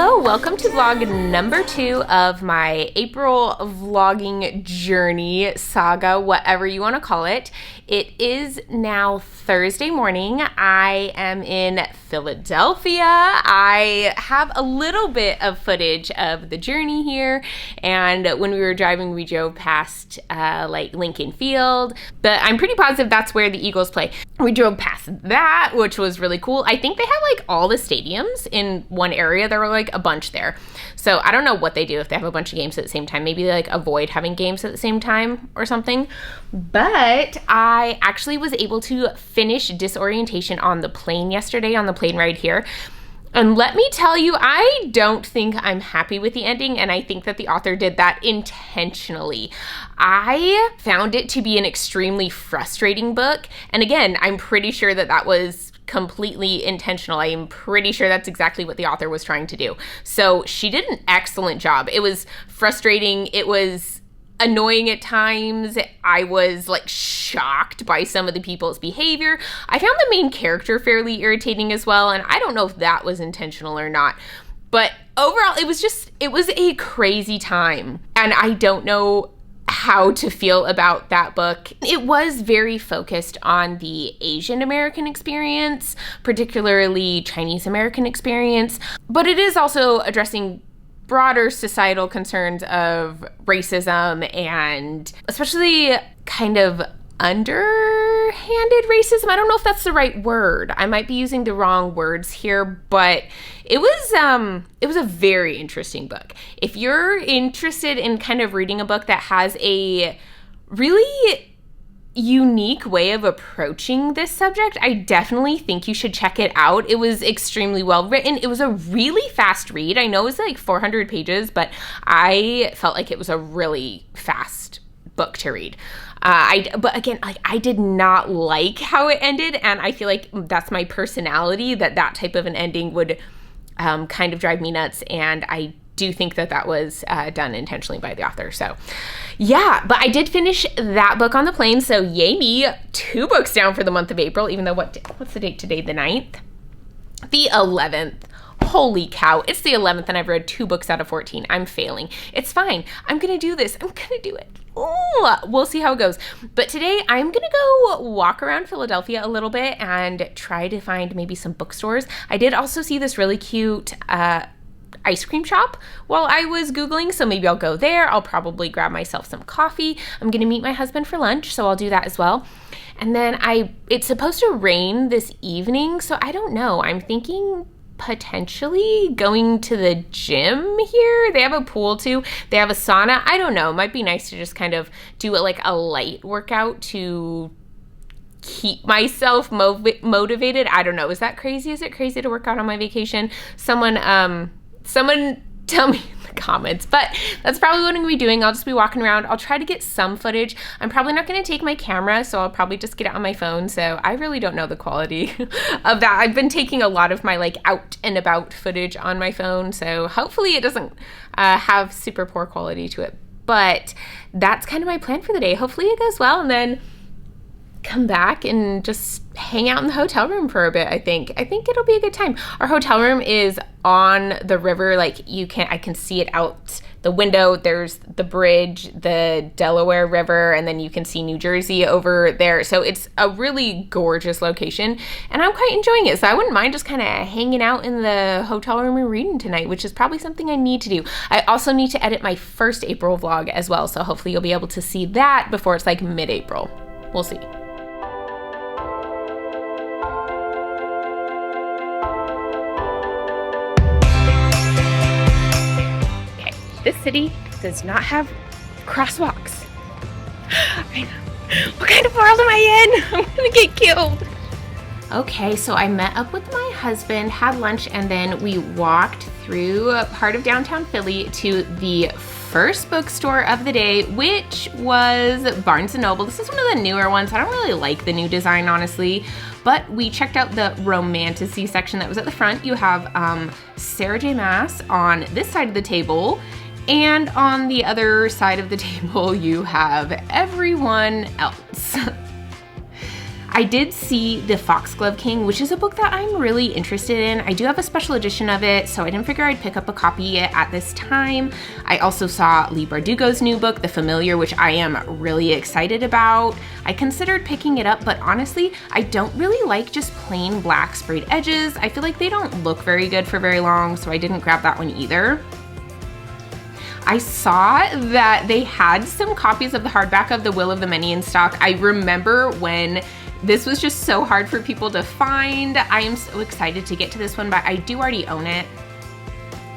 Hello, welcome to vlog number 2 of my April vlogging journey, saga, whatever you want to call it. It is now Thursday morning. I am in Philadelphia. I have a little bit of footage of the journey here, and when we were driving, we drove past like Lincoln Field, but I'm pretty positive that's where the Eagles play. We drove past that, which was really cool. I think they have like all the stadiums in one area. There were like a bunch there. So I don't know what they do if they have a bunch of games at the same time. Maybe they like avoid having games at the same time or something. But I actually was able to finish Disorientation on the plane yesterday, on the plane ride here. And let me tell you, I don't think I'm happy with the ending, and I think that the author did that intentionally. I found it to be an extremely frustrating book, and again, I'm pretty sure that that was completely intentional. I am pretty sure that's exactly what the author was trying to do. So she did an excellent job. It was frustrating. It was annoying at times. I was like shocked by some of the people's behavior. I found the main character fairly irritating as well, and I don't know if that was intentional or not. But overall, it was a crazy time, and I don't know how to feel about that book. It was very focused on the Asian American experience, particularly Chinese American experience, but it is also addressing broader societal concerns of racism and especially kind of underhanded racism. I don't know if that's the right word. I might be using the wrong words here, but it was a very interesting book. If you're interested in kind of reading a book that has a really unique way of approaching this subject, I definitely think you should check it out. It was extremely well written. It was a really fast read. I know it was like 400 pages, but I felt like it was a really fast book to read. But again, like, I did not like how it ended, and I feel like that's my personality, that type of an ending would kind of drive me nuts, and I do think that that was done intentionally by the author. So yeah, but I did finish that book on the plane, so yay me. 2 books down for the month of April, even though what's the date today? The 9th? The 11th. Holy cow, it's the 11th and I've read 2 books out of 14. I'm failing. It's fine. I'm gonna do this. I'm gonna do it. Ooh, we'll see how it goes. But today I'm gonna go walk around Philadelphia a little bit and try to find maybe some bookstores. I did also see this really cute ice cream shop while I was Googling, so maybe I'll go there. I'll probably grab myself some coffee. I'm gonna meet my husband for lunch, so I'll do that as well. And then it's supposed to rain this evening, so I don't know. I'm thinking potentially going to the gym here. They have a pool too. They have a sauna. I don't know. It might be nice to just kind of do like a light workout to keep myself motivated. I don't know. Is that crazy? Is it crazy to work out on my vacation? Someone tell me in the comments, but that's probably what I'm gonna be doing. I'll just be walking around. I'll try to get some footage. I'm probably not gonna take my camera, so I'll probably just get it on my phone. So I really don't know the quality of that. I've been taking a lot of my like out and about footage on my phone, so hopefully it doesn't have super poor quality to it. But that's kind of my plan for the day. Hopefully it goes well, and then come back and just hang out in the hotel room for a bit. I think it'll be a good time. Our hotel room is on the river. Like I can see it out the window. There's the bridge, the Delaware River, and then you can see New Jersey over there. So it's a really gorgeous location, and I'm quite enjoying it. So I wouldn't mind just kind of hanging out in the hotel room and reading tonight, which is probably something I need to do. I also need to edit my first April vlog as well. So hopefully you'll be able to see that before it's like mid-April. We'll see. This city does not have crosswalks. I know. What kind of world am I in? I'm gonna get killed. Okay, so I met up with my husband, had lunch, and then we walked through part of downtown Philly to the first bookstore of the day, which was Barnes & Noble. This is one of the newer ones. I don't really like the new design, honestly, but we checked out the romantasy section that was at the front. You have Sarah J. Maas on this side of the table, and on the other side of the table, you have everyone else. I did see The Foxglove King, which is a book that I'm really interested in. I do have a special edition of it, so I didn't figure I'd pick up a copy at this time. I also saw Leigh Bardugo's new book, The Familiar, which I am really excited about. I considered picking it up, but honestly, I don't really like just plain black sprayed edges. I feel like they don't look very good for very long, so I didn't grab that one either. I saw that they had some copies of the hardback of The Will of the Many in stock. I remember when this was just so hard for people to find. I am so excited to get to this one, but I do already own it.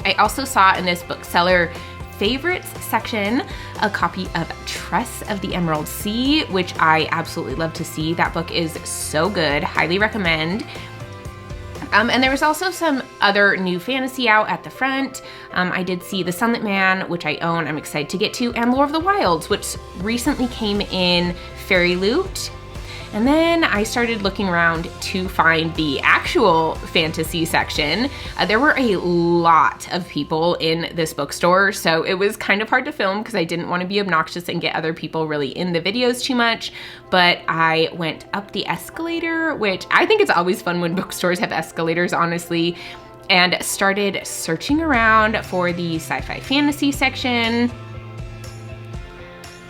I also saw in this bookseller favorites section a copy of Tress of the Emerald Sea, which I absolutely love to see. That book is so good, highly recommend. And there was also some other new fantasy out at the front. I did see The Sunlit Man, which I own, I'm excited to get to, and Lore of the Wilds, which recently came in Fairy Loot. And then I started looking around to find the actual fantasy section. There were a lot of people in this bookstore, so it was kind of hard to film because I didn't want to be obnoxious and get other people really in the videos too much. But I went up the escalator, which I think it's always fun when bookstores have escalators, honestly, and started searching around for the sci-fi fantasy section.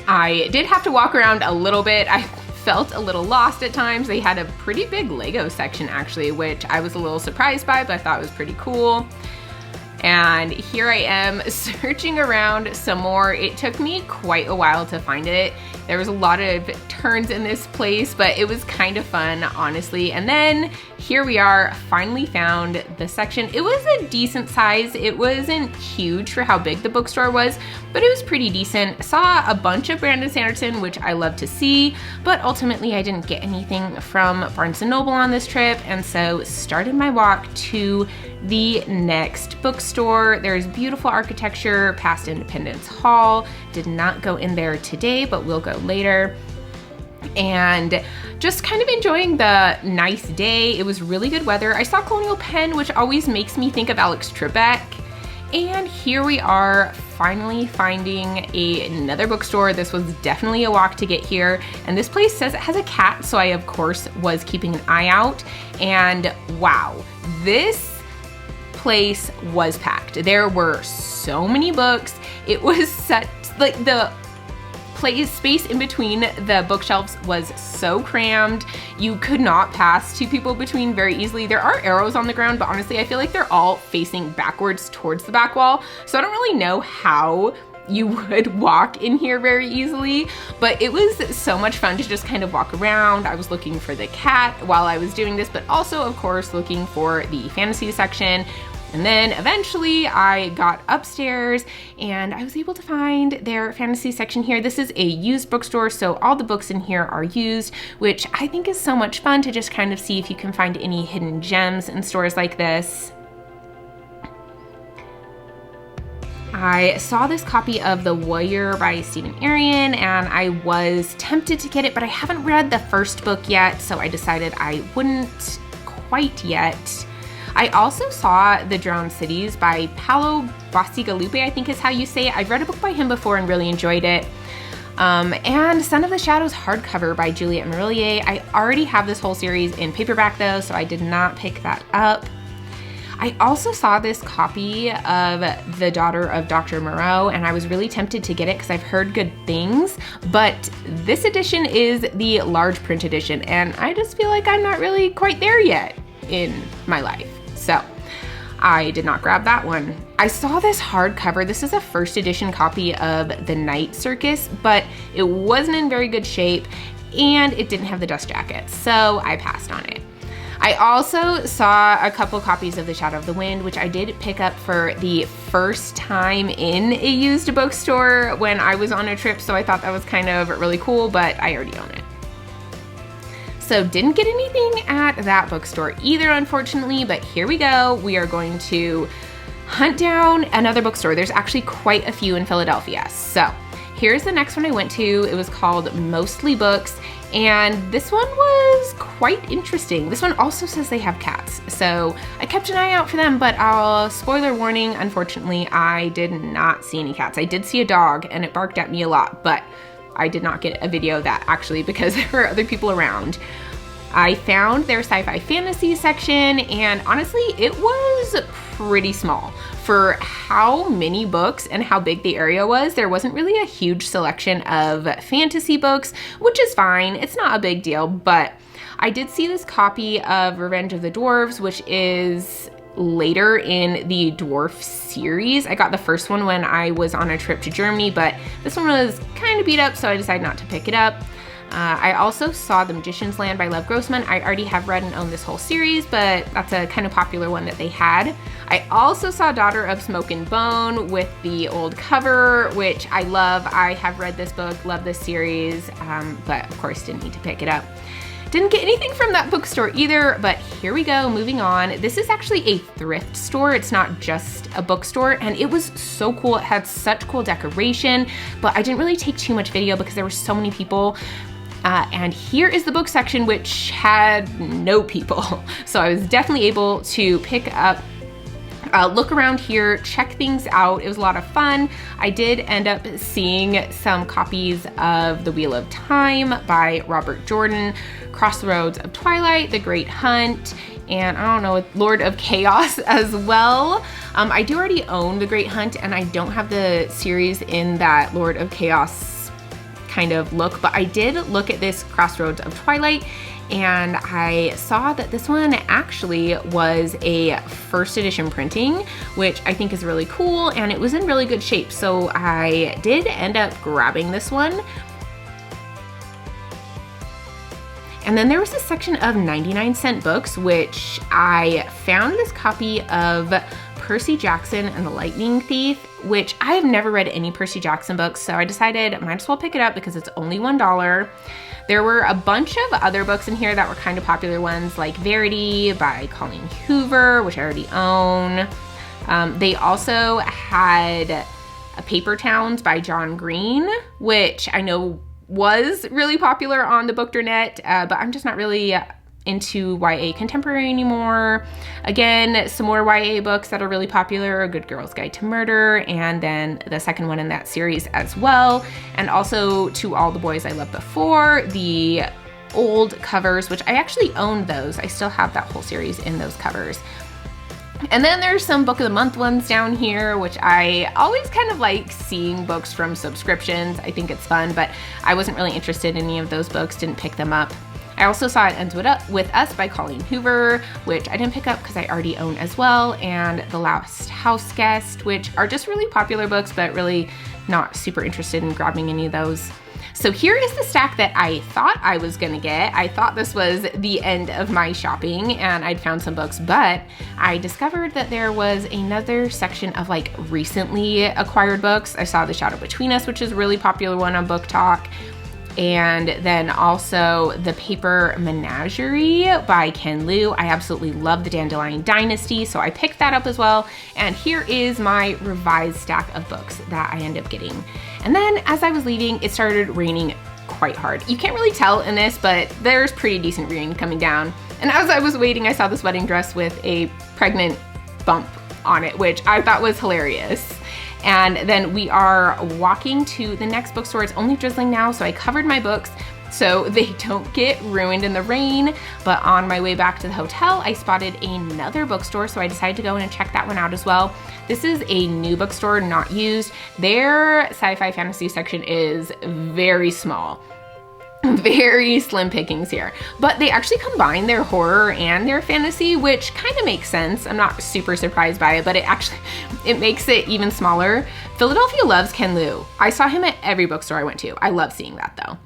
I did have to walk around a little bit. I felt a little lost at times. They had a pretty big Lego section actually, which I was a little surprised by, but I thought was pretty cool. And here I am searching around some more. It took me quite a while to find it. There was a lot of turns in this place, but it was kind of fun, honestly. And then here we are, finally found the section. It was a decent size. It wasn't huge for how big the bookstore was, but it was pretty decent. Saw a bunch of Brandon Sanderson, which I love to see, but ultimately I didn't get anything from Barnes & Noble on this trip, and so started my walk to the next bookstore. There's beautiful architecture past Independence Hall. Did not go in there today, but we'll go later. And just kind of enjoying the nice day. It was really good weather. I saw Colonial Penn, which always makes me think of Alex Trebek. And here we are finally finding another bookstore. This was definitely a walk to get here. And this place says it has a cat, so I of course was keeping an eye out. And wow, this place was packed. There were so many books. It was such, like, the space in between the bookshelves was so crammed. You could not pass two people between very easily. There are arrows on the ground, but honestly, I feel like they're all facing backwards towards the back wall. So I don't really know how you would walk in here very easily, but it was so much fun to just kind of walk around. I was looking for the cat while I was doing this, but also, of course, looking for the fantasy section. And then eventually I got upstairs and I was able to find their fantasy section here. This is a used bookstore, so all the books in here are used, which I think is so much fun to just kind of see if you can find any hidden gems in stores like this. I saw this copy of The Warrior by Stephen Arion and I was tempted to get it, but I haven't read the first book yet, so I decided I wouldn't quite yet. I also saw The Drowned Cities by Paolo Bacigalupi, I think is how you say it. I've read a book by him before and really enjoyed it. And Son of the Shadows hardcover by Juliette Marillier. I already have this whole series in paperback though, so I did not pick that up. I also saw this copy of The Daughter of Dr. Moreau, and I was really tempted to get it because I've heard good things, but this edition is the large print edition, and I just feel like I'm not really quite there yet in my life. So I did not grab that one. I saw this hardcover. This is a first edition copy of The Night Circus, but it wasn't in very good shape and it didn't have the dust jacket, so I passed on it. I also saw a couple copies of The Shadow of the Wind, which I did pick up for the first time in a used bookstore when I was on a trip, so I thought that was kind of really cool, but I already own it. So didn't get anything at that bookstore either, unfortunately, but here we go. We are going to hunt down another bookstore. There's actually quite a few in Philadelphia. So here's the next one I went to. It was called Mostly Books, and this one was quite interesting. This one also says they have cats, so I kept an eye out for them, but spoiler warning, unfortunately, I did not see any cats. I did see a dog, and it barked at me a lot, but I did not get a video of that actually because there were other people around. I found their sci-fi fantasy section, and honestly, it was pretty small. For how many books and how big the area was, there wasn't really a huge selection of fantasy books, which is fine. It's not a big deal, but I did see this copy of Revenge of the Dwarves, which is later in the dwarf series. I got the first one when I was on a trip to Germany, but this one was kind of beat up, so I decided not to pick it up. I also saw The Magician's Land by Lev Grossman. I already have read and owned this whole series, but that's a kind of popular one that they had. I also saw Daughter of Smoke and Bone with the old cover, which I love. I have read this book, love this series, but of course didn't need to pick it up. Didn't get anything from that bookstore either, but here we go, moving on. This is actually a thrift store. It's not just a bookstore, and it was so cool. It had such cool decoration, but I didn't really take too much video because there were so many people. And here is the book section, which had no people. So I was definitely able to pick up, look around here, check things out. It was a lot of fun. I did end up seeing some copies of The Wheel of Time by Robert Jordan, Crossroads of Twilight, The Great Hunt, and I don't know, Lord of Chaos as well. I do already own The Great Hunt, and I don't have the series in that Lord of Chaos kind of look, but I did look at this Crossroads of Twilight, and I saw that this one actually was a first edition printing, which I think is really cool, and it was in really good shape. So I did end up grabbing this one. And then there was this section of 99-cent books, which I found this copy of Percy Jackson and the Lightning Thief, which I have never read any Percy Jackson books, so I decided I might as well pick it up because it's only $1. There were a bunch of other books in here that were kind of popular ones, like Verity by Colleen Hoover, which I already own. They also had Paper Towns by John Green, which I know was really popular on the Bookdernet, but I'm just not really into YA contemporary anymore. Again, some more YA books that are really popular, A Good Girl's Guide to Murder, and then the second one in that series as well. And also To All the Boys I Loved Before, the old covers, which I actually owned those. I still have that whole series in those covers. And then there's some Book of the Month ones down here, which I always kind of like seeing books from subscriptions. I think it's fun, but I wasn't really interested in any of those books, didn't pick them up. I also saw It Ends With Us by Colleen Hoover, which I didn't pick up because I already own as well, and The Last House Guest, which are just really popular books, but really not super interested in grabbing any of those. So here is the stack that I thought I was gonna get. I thought this was the end of my shopping and I'd found some books, but I discovered that there was another section of like recently acquired books. I saw The Shadow Between Us, which is a really popular one on Book Talk. And then also The Paper Menagerie by Ken Liu. I absolutely love the Dandelion Dynasty, so I picked that up as well. And here is my revised stack of books that I end up getting. And then as I was leaving, it started raining quite hard. You can't really tell in this, but there's pretty decent rain coming down. And as I was waiting, I saw this wedding dress with a pregnant bump on it, which I thought was hilarious. And then we are walking to the next bookstore. It's only drizzling now, so I covered my books so they don't get ruined in the rain. But on my way back to the hotel, I spotted another bookstore, so I decided to go in and check that one out as well. This is a new bookstore, not used. Their sci-fi fantasy section is very small. Very slim pickings here, but they actually combine their horror and their fantasy, which kind of makes sense. I'm not super surprised by it, but it makes it even smaller. Philadelphia loves Ken Liu. I saw him at every bookstore I went to. I love seeing that though.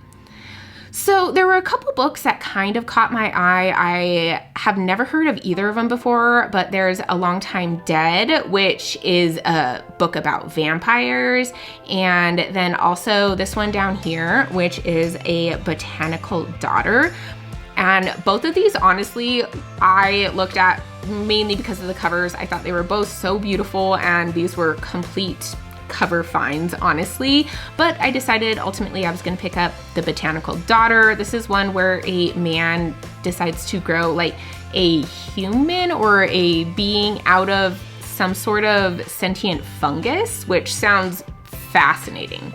So there were a couple books that kind of caught my eye. I have never heard of either of them before, but there's A Long Time Dead, which is a book about vampires. And then also this one down here, which is A Botanical Daughter. And both of these, honestly, I looked at mainly because of the covers. I thought they were both so beautiful, and these were complete cover finds, honestly, but I decided ultimately I was going to pick up The Botanical Daughter. This is one where a man decides to grow like a human or a being out of some sort of sentient fungus, which sounds fascinating.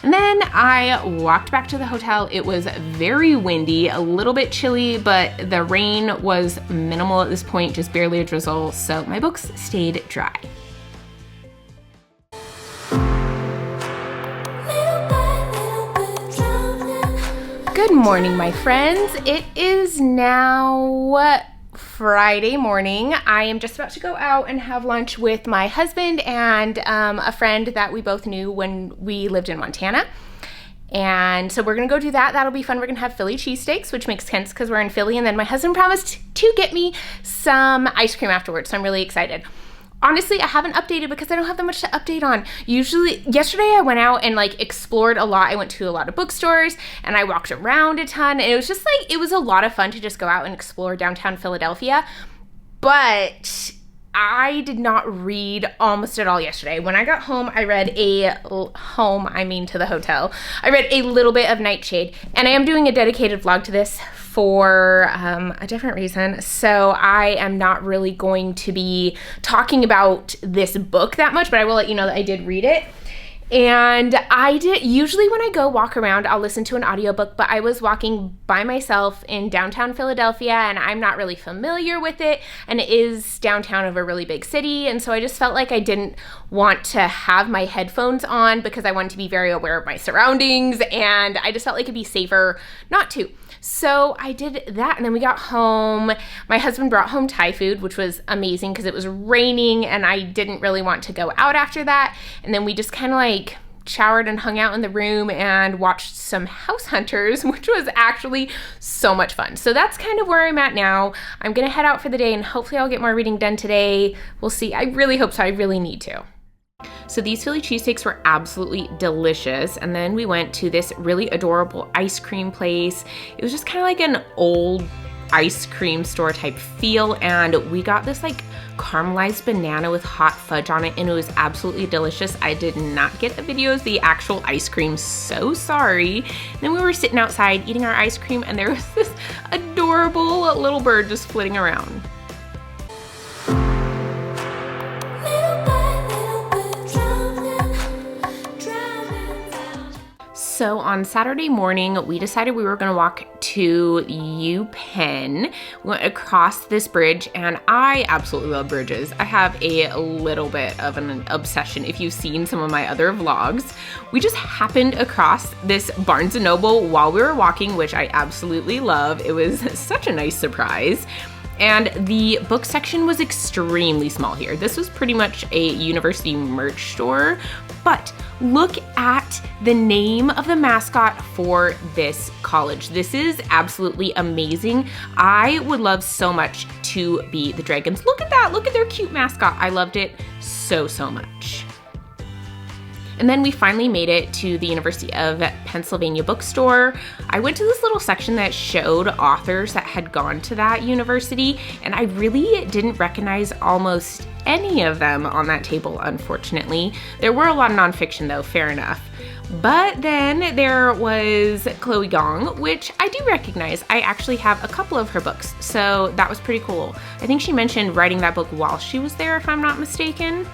And then I walked back to the hotel. It was very windy, a little bit chilly, but the rain was minimal at this point, just barely a drizzle, so my books stayed dry. Good morning, my friends. It is now Friday morning. I am just about to go out and have lunch with my husband and a friend that we both knew when we lived in Montana. And so we're gonna go do that. That'll be fun. We're gonna have Philly cheesesteaks, which makes sense because we're in Philly. And then my husband promised to get me some ice cream afterwards, so I'm really excited. Honestly, I haven't updated because I don't have that much to update on. Usually, yesterday I went out and like explored a lot. I went to a lot of bookstores and I walked around a ton. And it was just like, it was a lot of fun to just go out and explore downtown Philadelphia. But I did not read almost at all yesterday. When I got home, I read to the hotel. I read a little bit of Nightshade, and I am doing a dedicated vlog to this for a different reason. So I am not really going to be talking about this book that much, but I will let you know that I did read it. And usually when I go walk around, I'll listen to an audiobook, but I was walking by myself in downtown Philadelphia and I'm not really familiar with it. And it is downtown of a really big city. And so I just felt like I didn't want to have my headphones on because I wanted to be very aware of my surroundings. And I just felt like it'd be safer not to. So I did that, and then we got home. My husband brought home Thai food, which was amazing because it was raining and I didn't really want to go out after that. And then we just kind of like showered and hung out in the room and watched some House Hunters, which was actually so much fun. So that's kind of where I'm at now. I'm gonna head out for the day and hopefully I'll get more reading done today. We'll see. I really hope so. I really need to. So these Philly cheesesteaks were absolutely delicious. And then we went to this really adorable ice cream place. It was just kind of like an old ice cream store type feel. And we got this like caramelized banana with hot fudge on it, and it was absolutely delicious. I did not get a video of the actual ice cream, so sorry. And then we were sitting outside eating our ice cream, and there was this adorable little bird just flitting around. So on Saturday morning, we decided we were gonna walk to UPenn. We went across this bridge, and I absolutely love bridges. I have a little bit of an obsession if you've seen some of my other vlogs. We just happened across this Barnes & Noble while we were walking, which I absolutely love. It was such a nice surprise. And the book section was extremely small here. This was pretty much a university merch store, but look at the name of the mascot for this college. This is absolutely amazing. I would love so much to be the Dragons. Look at that, look at their cute mascot. I loved it so much. And then we finally made it to the University of Pennsylvania bookstore. I went to this little section that showed authors that had gone to that university, and I really didn't recognize almost any of them on that table, unfortunately. There were a lot of nonfiction though, fair enough. But then there was Chloe Gong, which I do recognize. I actually have a couple of her books, so that was pretty cool. I think she mentioned writing that book while she was there, if I'm not mistaken.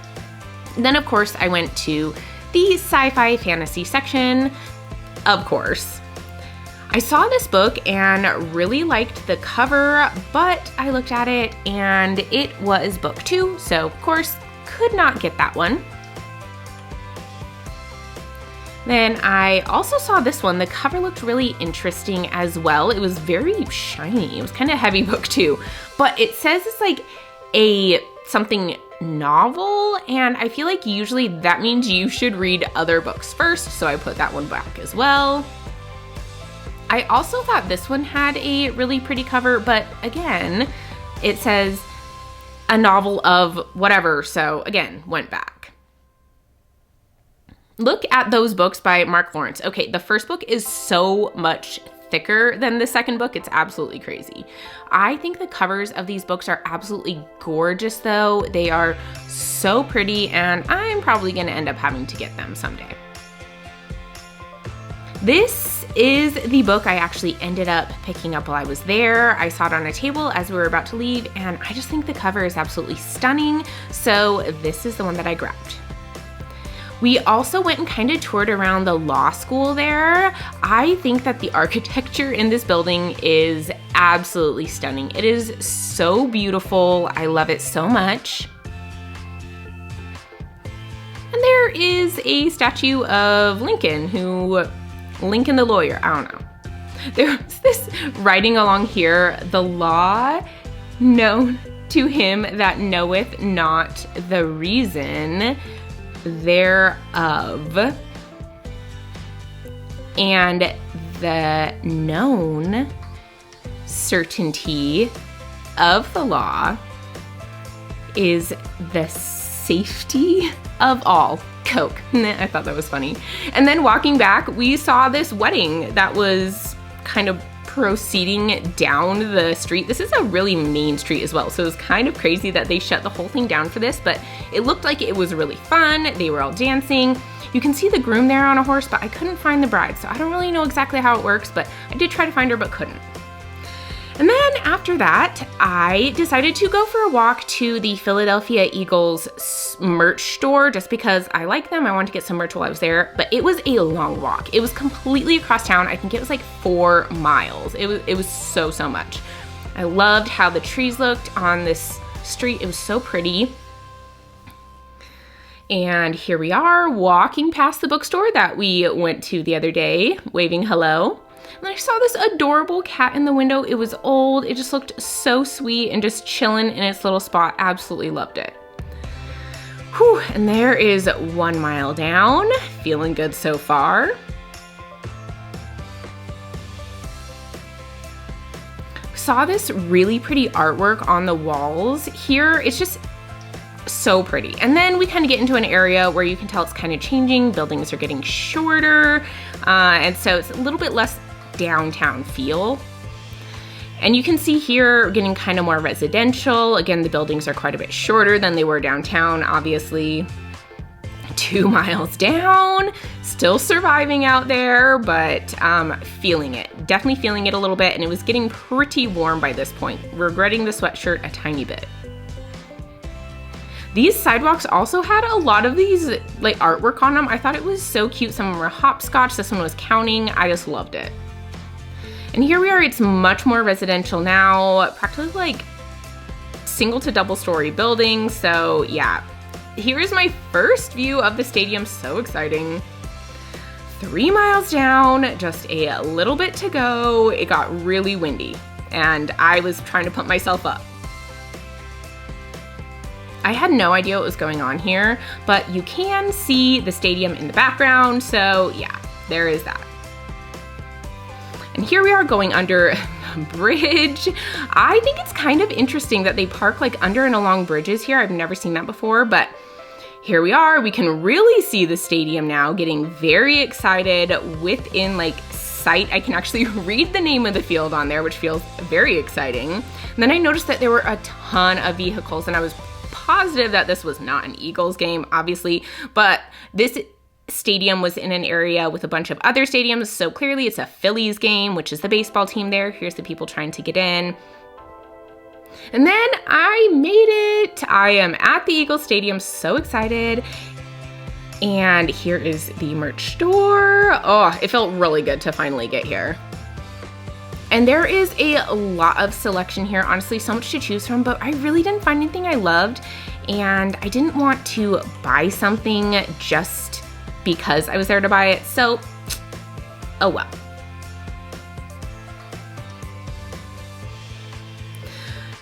And then of course I went to the sci-fi fantasy section, of course. I saw this book and really liked the cover, but I looked at it and it was book 2, so of course could not get that one. Then I also saw this one. The cover looked really interesting as well. It was very shiny. It was kind of heavy book too, but it says it's like a something novel, and I feel like usually that means you should read other books first, so I put that one back as well. I also thought this one had a really pretty cover, but again, it says a novel of whatever, so again, went back. Look at those books by Mark Lawrence. Okay, the first book is so much thicker than the second book. It's absolutely crazy. I think the covers of these books are absolutely gorgeous though. They are so pretty, and I'm probably gonna end up having to get them someday. This is the book I actually ended up picking up while I was there. I saw it on a table as we were about to leave, and I just think the cover is absolutely stunning, so this is the one that I grabbed. We also went and kind of toured around the law school there. I think that the architecture in this building is absolutely stunning. It is so beautiful. I love it so much. And there is a statue of Lincoln, Lincoln the lawyer, I don't know. There's this writing along here, the law known to him that knoweth not the reason thereof, and the known certainty of the law is the safety of all. Coke. I thought that was funny. And then walking back, we saw this wedding that was kind of proceeding down the street. This is a really main street as well, so it was kind of crazy that they shut the whole thing down for this, but it looked like it was really fun. They were all dancing. You can see the groom there on a horse, but I couldn't find the bride, so I don't really know exactly how it works, but I did try to find her, but couldn't. And then after that, I decided to go for a walk to the Philadelphia Eagles merch store just because I like them. I wanted to get some merch while I was there, but it was a long walk. It was completely across town. I think it was like 4 miles. It was so much. I loved how the trees looked on this street. It was so pretty. And here we are walking past the bookstore that we went to the other day, waving hello. And I saw this adorable cat in the window. It was old. It just looked so sweet and just chilling in its little spot. Absolutely loved it. Whew, and there is 1 mile down. Feeling good so far. Saw this really pretty artwork on the walls here. It's just so pretty. And then we kind of get into an area where you can tell it's kind of changing. Buildings are getting shorter. And so it's a little bit less downtown feel. And you can see here getting kind of more residential. Again, the buildings are quite a bit shorter than they were downtown, obviously. 2 miles down, still surviving out there, but feeling it. Definitely feeling it a little bit, and it was getting pretty warm by this point. Regretting the sweatshirt a tiny bit. These sidewalks also had a lot of these like artwork on them. I thought it was so cute. Some of them were hopscotch. This one was counting. I just loved it. And here we are. It's much more residential now, practically like single to double story buildings. So yeah, here is my first view of the stadium. So exciting. 3 miles down, just a little bit to go. It got really windy and I was trying to pump myself up. I had no idea what was going on here, but you can see the stadium in the background. So yeah, there is that. And here we are going under a bridge. I think it's kind of interesting that they park like under and along bridges here. I've never seen that before, but here we are. We can really see the stadium now, getting very excited within like sight. I can actually read the name of the field on there, which feels very exciting. And then I noticed that there were a ton of vehicles, and I was positive that this was not an Eagles game, obviously, but this stadium was in an area with a bunch of other stadiums, so clearly it's a Phillies game, which is the baseball team there. Here's the people trying to get in. And then I made it. I am at the Eagles Stadium, so excited. And here is the merch store. Oh, it felt really good to finally get here. And there is a lot of selection here, honestly, so much to choose from, but I really didn't find anything I loved, and I didn't want to buy something just because I was there to buy it, so oh well.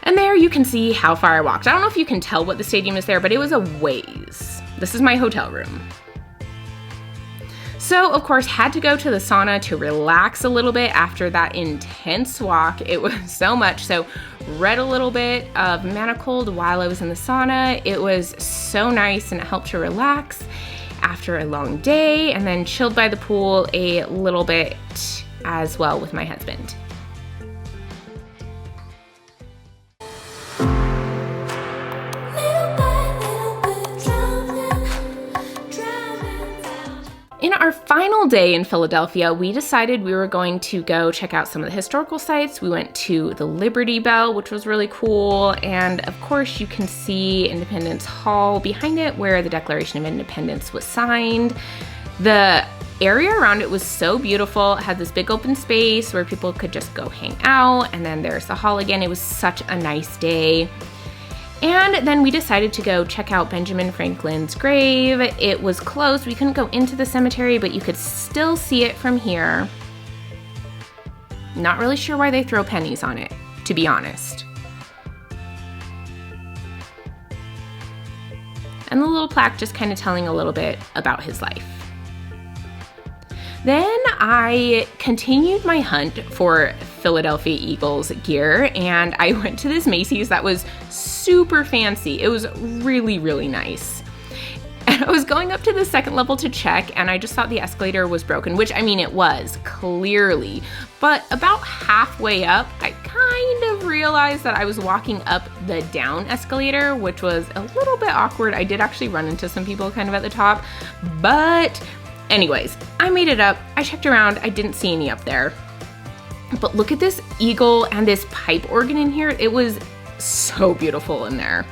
And there you can see how far I walked. I don't know if you can tell what the stadium is there, but it was a ways. This is my hotel room. So, of course, had to go to the sauna to relax a little bit after that intense walk. It was so much. So, read a little bit of Manacled while I was in the sauna. It was so nice and it helped to relax after a long day, and then chilled by the pool a little bit as well with my husband. In our final day in Philadelphia, we decided we were going to go check out some of the historical sites. We went to the Liberty Bell, which was really cool. And of course, you can see Independence Hall behind it where the Declaration of Independence was signed. The area around it was so beautiful. It had this big open space where people could just go hang out. And then there's the hall again. It was such a nice day. And then we decided to go check out Benjamin Franklin's grave. It was closed. We couldn't go into the cemetery, but you could still see it from here. Not really sure why they throw pennies on it, to be honest. And the little plaque just kind of telling a little bit about his life. Then I continued my hunt for Philadelphia Eagles gear, and I went to this Macy's that was super fancy. It was really, really nice. And I was going up to the second level to check, and I just thought the escalator was broken, which I mean it was, clearly. But about halfway up, I kind of realized that I was walking up the down escalator, which was a little bit awkward. I did actually run into some people kind of at the top, but anyways, I made it up. I checked around. I didn't see any up there. But look at this eagle and this pipe organ in here. It was so beautiful in there.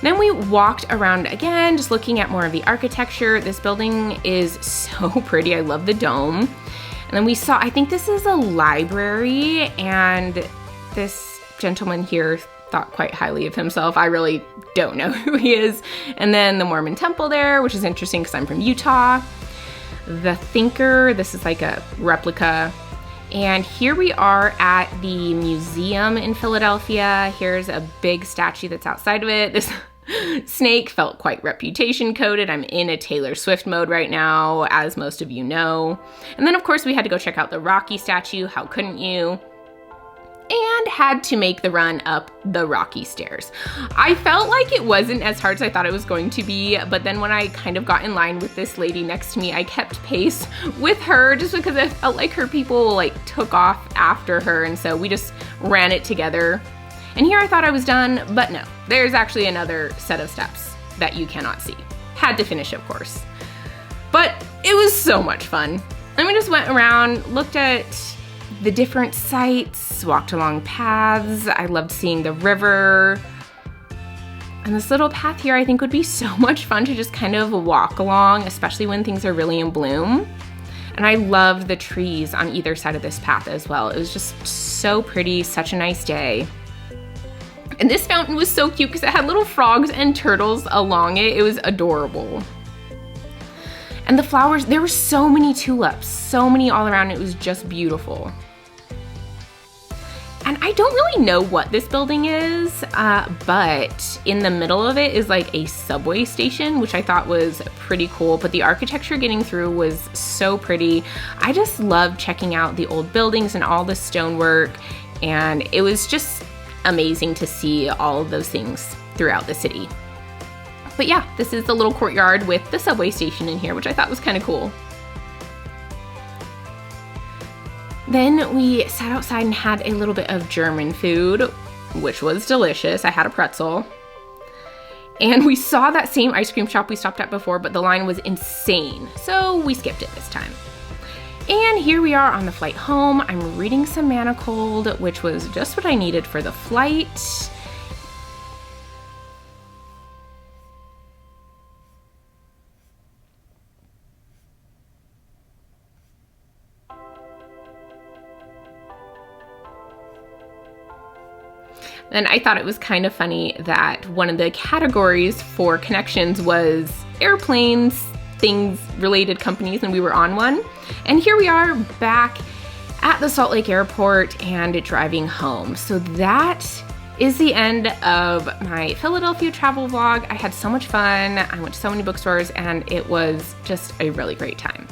Then we walked around again, just looking at more of the architecture. This building is so pretty. I love the dome. And then we saw, I think this is a library, and this gentleman here thought quite highly of himself. I really don't know who he is. And then the Mormon temple there, which is interesting because I'm from Utah. The Thinker, this is like a replica. And here we are at the museum in Philadelphia. Here's a big statue that's outside of it. This snake felt quite reputation coded. I'm in a Taylor Swift mode right now, as most of you know. And then of course we had to go check out the Rocky statue. How couldn't you? And had to make the run up the Rocky stairs. I felt like it wasn't as hard as I thought it was going to be, but then when I kind of got in line with this lady next to me, I kept pace with her just because I felt like her people like took off after her, and so we just ran it together. And here I thought I was done, but no, there's actually another set of steps that you cannot see. Had to finish, of course. But it was so much fun. And we just went around, looked at the different sites, walked along paths. I loved seeing the river. And this little path here I think would be so much fun to just kind of walk along, especially when things are really in bloom. And I love the trees on either side of this path as well. It was just so pretty, such a nice day. And this fountain was so cute because it had little frogs and turtles along it. It was adorable. And the flowers, there were so many tulips, so many all around. It was just beautiful. And I don't really know what this building is, but in the middle of it is like a subway station, which I thought was pretty cool. But the architecture getting through was so pretty. I just loved checking out the old buildings and all the stonework. And it was just amazing to see all of those things throughout the city. But yeah, this is the little courtyard with the subway station in here, which I thought was kind of cool. Then we sat outside and had a little bit of German food, which was delicious. I had a pretzel. And we saw that same ice cream shop we stopped at before, but the line was insane. So we skipped it this time. And here we are on the flight home. I'm reading some Manacled, which was just what I needed for the flight. And I thought it was kind of funny that one of the categories for connections was airplanes, things related companies, and we were on one. And here we are back at the Salt Lake Airport and driving home. So that is the end of my Philadelphia travel vlog. I had so much fun. I went to so many bookstores and it was just a really great time.